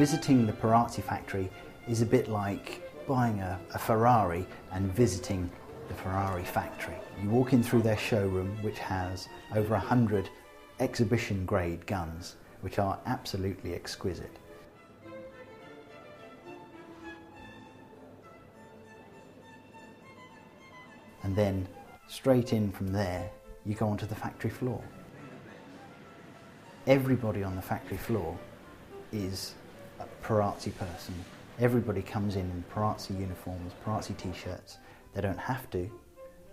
Visiting the Perazzi factory is a bit like buying a Ferrari and visiting the Ferrari factory. You walk in through their showroom, which has over 100 exhibition grade guns, which are absolutely exquisite. And then straight in from there, you go onto the factory floor. Everybody on the factory floor is a Perazzi person. Everybody comes in Perazzi uniforms, Perazzi t-shirts. They don't have to,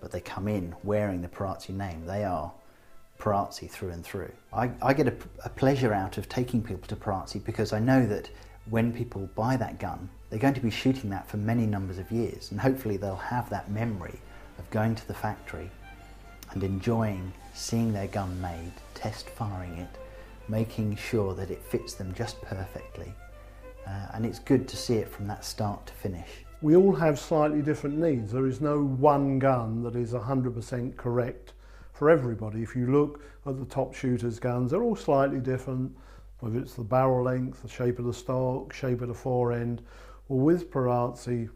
but they come in wearing the Perazzi name. They are Perazzi through and through. I get a pleasure out of taking people to Perazzi because I know that when people buy that gun, they're going to be shooting that for many numbers of years, and hopefully they'll have that memory of going to the factory and enjoying seeing their gun made, test firing it, making sure that it fits them just perfectly. And it's good to see it from that start to finish. We all have slightly different needs. There is no one gun that is 100% correct for everybody. If you look at the top shooters' guns, they're all slightly different, whether it's the barrel length, the shape of the stock, shape of the forend. Well, with Perazzi,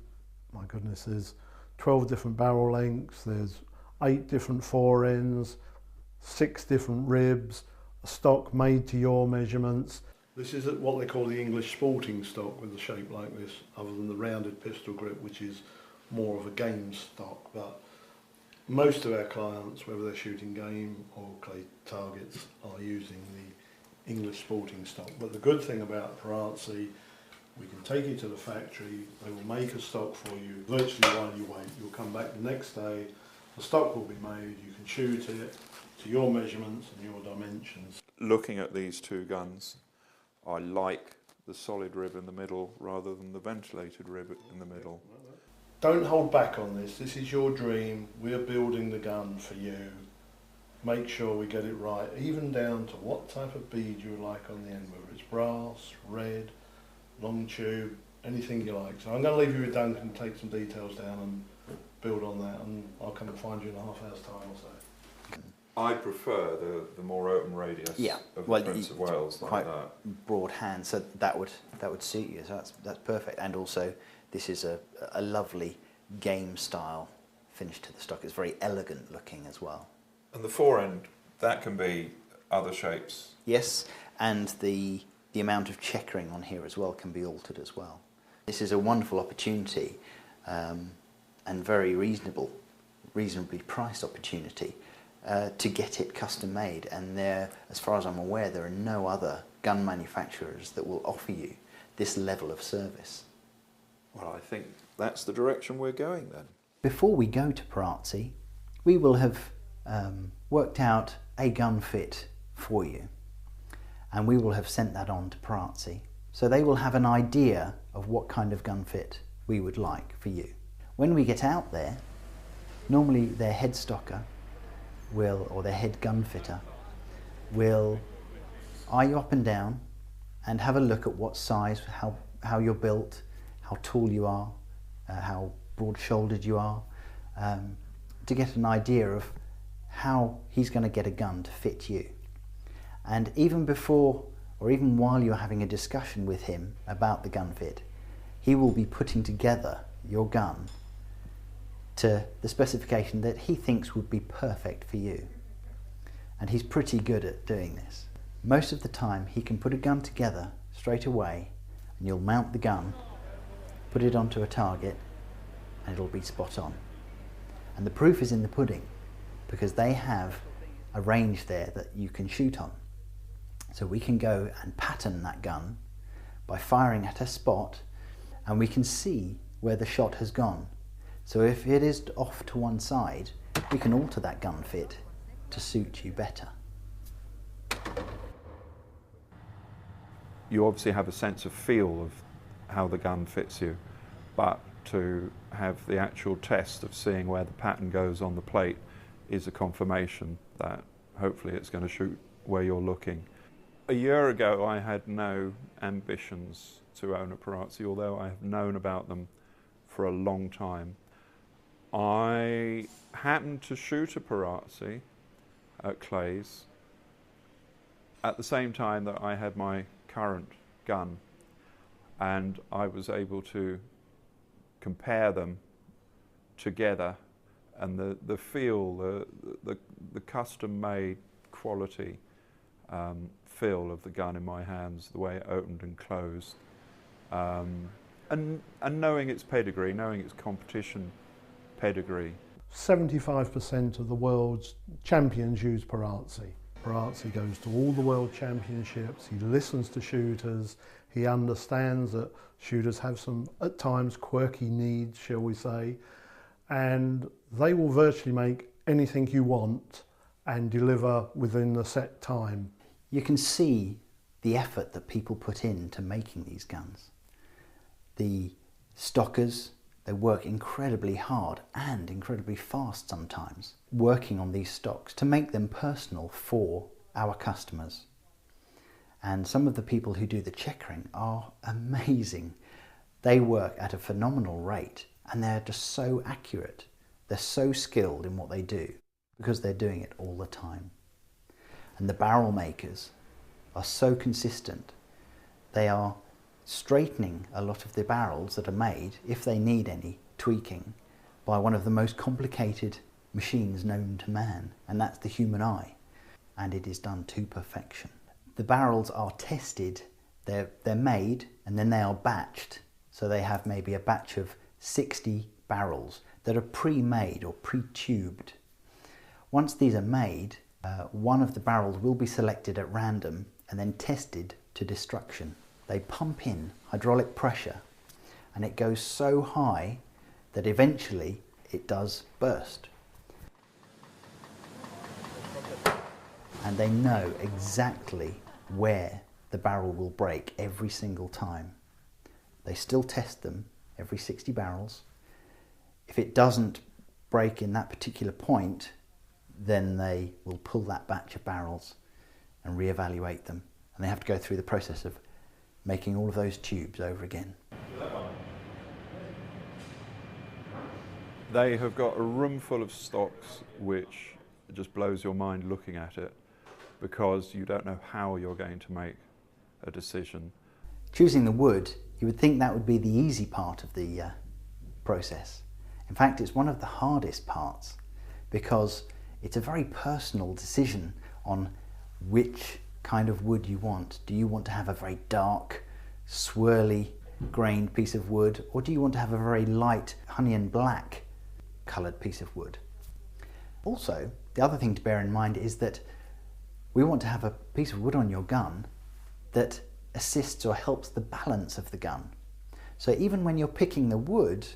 my goodness, there's 12 different barrel lengths, there's 8 different forends, 6 different ribs, a stock made to your measurements. This is what they call the English sporting stock with a shape like this, other than the rounded pistol grip, which is more of a game stock. But most of our clients, whether they're shooting game or clay targets, are using the English sporting stock. But the good thing about Perazzi, we can take you to the factory, they will make a stock for you virtually while you wait. You'll come back the next day, the stock will be made, you can shoot it to your measurements and your dimensions. Looking at these two guns, I like the solid rib in the middle rather than the ventilated rib in the middle. Don't hold back on this. This is your dream. We're building the gun for you. Make sure we get it right, even down to what type of bead you like on the end, whether it's brass, red, long tube, anything you like. So I'm going to leave you with Duncan to take some details down and build on that, and I'll come and find you in a half hour's time or so. I prefer the more open radius of the Prince of Wales, like quite that. Broad hand, so that would suit you. So that's perfect. And also, this is a lovely game style finish to the stock. It's very elegant looking as well. And the forend, that can be other shapes. Yes, and the amount of checkering on here as well can be altered as well. This is a wonderful opportunity and very reasonably priced opportunity to get it custom made, and as far as I'm aware, there are no other gun manufacturers that will offer you this level of service. Well, I think that's the direction we're going then. Before we go to Perazzi, we will have worked out a gun fit for you, and we will have sent that on to Perazzi, so they will have an idea of what kind of gun fit we would like for you. When we get out there, normally their head stocker or their head gun fitter will eye you up and down and have a look at what size, how you're built, how tall you are, how broad-shouldered you are, to get an idea of how he's going to get a gun to fit you. And even before or even while you're having a discussion with him about the gun fit, he will be putting together your gun to the specification that he thinks would be perfect for you. And he's pretty good at doing this. Most of the time he can put a gun together straight away, and you'll mount the gun, put it onto a target, and it'll be spot on. And the proof is in the pudding, because they have a range there that you can shoot on. So we can go and pattern that gun by firing at a spot, and we can see where the shot has gone. So if it is off to one side, we can alter that gun fit to suit you better. You obviously have a sense of feel of how the gun fits you, but to have the actual test of seeing where the pattern goes on the plate is a confirmation that hopefully it's going to shoot where you're looking. A year ago I had no ambitions to own a Perazzi, although I have known about them for a long time. I happened to shoot a Perazzi at Clay's at the same time that I had my current gun. and I was able to compare them together, and the feel, the custom-made quality feel of the gun in my hands, the way it opened and closed, and knowing its pedigree, knowing its competition pedigree. 75% of the world's champions use Perazzi. Perazzi goes to all the world championships, he listens to shooters, he understands that shooters have some, at times, quirky needs, shall we say, and they will virtually make anything you want and deliver within the set time. You can see the effort that people put into making these guns. The stockers, they work incredibly hard and incredibly fast sometimes, working on these stocks to make them personal for our customers. And some of the people who do the checkering are amazing. They work at a phenomenal rate and they're just so accurate. They're so skilled in what they do because they're doing it all the time. And the barrel makers are so consistent. They are straightening a lot of the barrels that are made, if they need any tweaking, by one of the most complicated machines known to man, and that's the human eye, and it is done to perfection. The barrels are tested, they're made, and then they are batched, so they have maybe a batch of 60 barrels that are pre-made or pre-tubed. Once these are made, one of the barrels will be selected at random and then tested to destruction. They pump in hydraulic pressure and it goes so high that eventually it does burst. And they know exactly where the barrel will break every single time. They still test them every 60 barrels. If it doesn't break in that particular point, then they will pull that batch of barrels and reevaluate them. And they have to go through the process of making all of those tubes over again. They have got a room full of stocks which just blows your mind looking at it, because you don't know how you're going to make a decision. Choosing the wood, you would think that would be the easy part of the process. In fact, it's one of the hardest parts because it's a very personal decision on which kind of wood you want. Do you want to have a very dark, swirly, grained piece of wood, or do you want to have a very light, honey and black coloured piece of wood? Also, the other thing to bear in mind is that we want to have a piece of wood on your gun that assists or helps the balance of the gun. So even when you're picking the wood,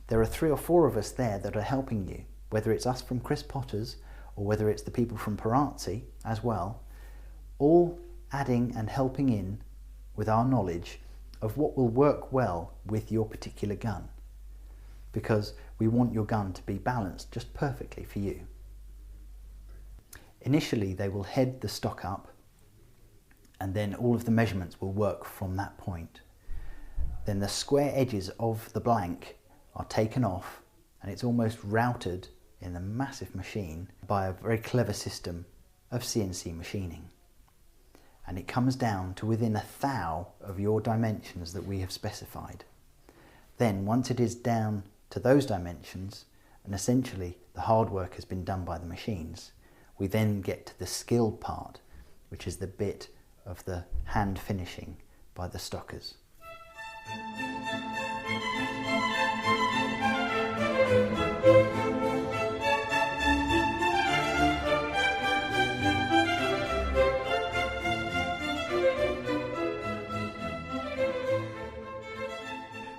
there are 3 or 4 of us there that are helping you, whether it's us from Chris Potter's or whether it's the people from Perazzi as well, all adding and helping in with our knowledge of what will work well with your particular gun, because we want your gun to be balanced just perfectly for you. Initially they will head the stock up and then all of the measurements will work from that point. Then the square edges of the blank are taken off and it's almost routed in the massive machine by a very clever system of CNC machining. And it comes down to within 1/1000 of your dimensions that we have specified. Then once it is down to those dimensions and essentially the hard work has been done by the machines, we then get to the skilled part, which is the bit of the hand finishing by the stockers.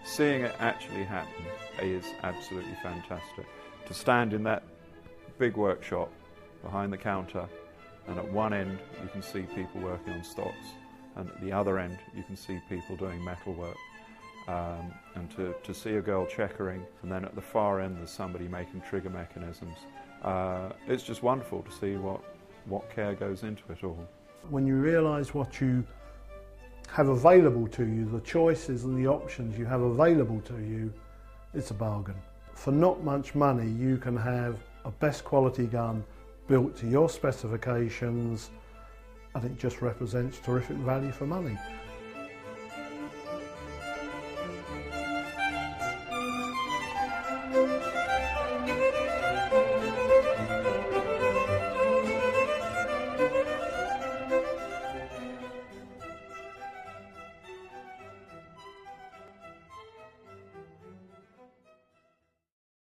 Seeing it actually happen is absolutely fantastic. To stand in that big workshop behind the counter, and at one end you can see people working on stocks, and at the other end you can see people doing metal work, and to see a girl checkering, and then at the far end there's somebody making trigger mechanisms. It's just wonderful to see what care goes into it all. When you realise what you have available to you, the choices and the options you have available to you, it's a bargain. For not much money you can have a best quality gun built to your specifications, and it just represents terrific value for money.